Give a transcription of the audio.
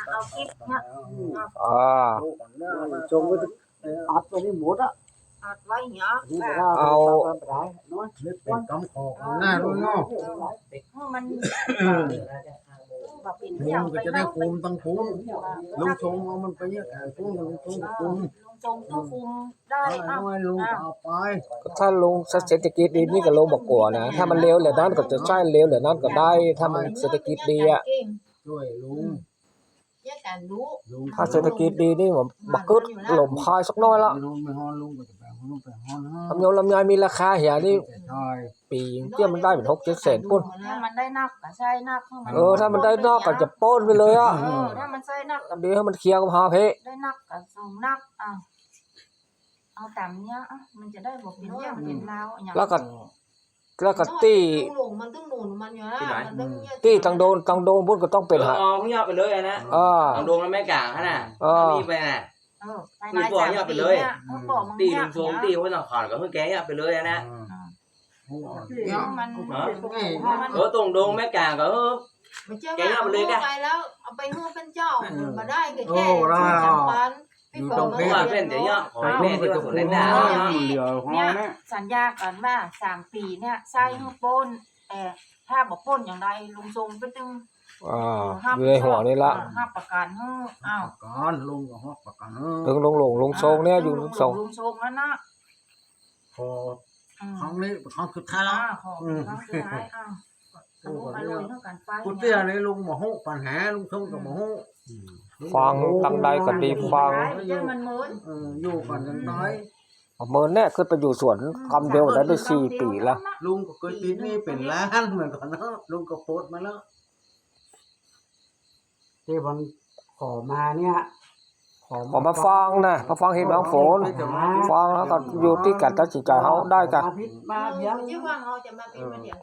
เอาคลิปเนี่ย ชมก็อัดตัวนี้หมดอ่ะ อัดไว้เนาะ เอาน้อยเป็นกำขอกหน้าด้วยเนาะ มันแบบเป็น ลุ เรื่อง ง ไป ก็จะได้ เนาะ คุมต้องคุมลุงชงเอามันไปเยอะแต่คุมลุงชงคุม ลุงจงต้องคุมได้ น้อยลุงเอาไป ถ้าลงเศรษฐกิจดีนี่ก็ลงบอกกลัวนะถ้ามันเร็วเหลือนั้นก็จะใช้เร็วเหลือนั้นก็ได้ถ้ามันเศรษฐกิจดีอ่ะ ช่วยลุง แยกกันรู้ ถ้าเศรษฐกิจดีนี่ผมบักกึดหล่มพายสักน้อยละ ลุงไม่ฮอนลุงก็จะแบ่งลุงไปฮอนฮะ ลำยงลำไยมีราคาเหียนี่ ใช่ ปีเตี้ยมันได้เป็น6-7 แสนปุ่น ถ้ามันได้นักก็ใช่นัก ถ้ามันได้นอกก็จะโป้นไปเลยอ่ะ ถ้ามันใช่นักก็ เดี๋ยวให้มันเคลียร์กับพาเพ ได้นักก็ส่งนักเอาตามเนี้ยมันจะได้บอกเป็นเรื่องเป็นราวอย่าง แล้วก็ตี หลงมันต้องหนุนมันอยู่นะมันต้อง ตีตังโดนพุ่นก็ต้องเป็นหา มึงยอดไปเลยนะตังโดนแล้วแม่กลางขนาดมีไปน่ะ ไปบอกยอดไปเลยบอกมึง ตี เนี่ย ลุงโซมตีไว้หน่อขอนกับเพื่อนแกยอดไปเลยนะตรงโดงแม่กลางก็ แกยอดไปเลยกันไปแล้วเอาไปฮื้อเป็นเจ้ามาได้ก็แค่ปัน เพราะว่าเป็นเดี๋ยวยอดขอแม่ที่ว่าสุดเล่นได้ เหลือฮอ เนี่ย เนี่ย สัญญากันว่า3 ปีเนี่ยใส่ฮื้อป้นแต่ถ้าบอกป้นอย่างไรลุงทรงก็จึง อยู่ในหัวนี่ละ ห้าประกันฮื้ออ้าว ก่อนลุงก็ฮอกประกัน ถึงลงทรงเนี่ยอยู่ทรง ลุงทรงแล้วนะ พอครั้งนี้ครั้งสุดท้ายแล้ว ขอครั้งสุดท้ายอ้าวไปลอยเท่ากันไป กูเตี้ยนี่ลุงมาฮู้ปัญหาลุงชงกับมาฮู้ ฟังตั้งใดก็ดีฟัง มันเหมือน อยู่กันจังน้อย เมินเนี่ยขึ้นไปอยู่สวนคำเดียวได้4 ปีแล้ว ลุงก็เคยติดนี่เป็นล้านเหมือนกันเนาะลุงก็โพสต์มาแล้วที่มันขอมาเนี่ย ขอมาฟังนะมาฟังเหตุบางฝนฟังแล้วก็อยู่ที่การตัดสินใจเขาได้กัน มาเพียง ที่ว่าเขาจะมาเป็นเดี๋ยว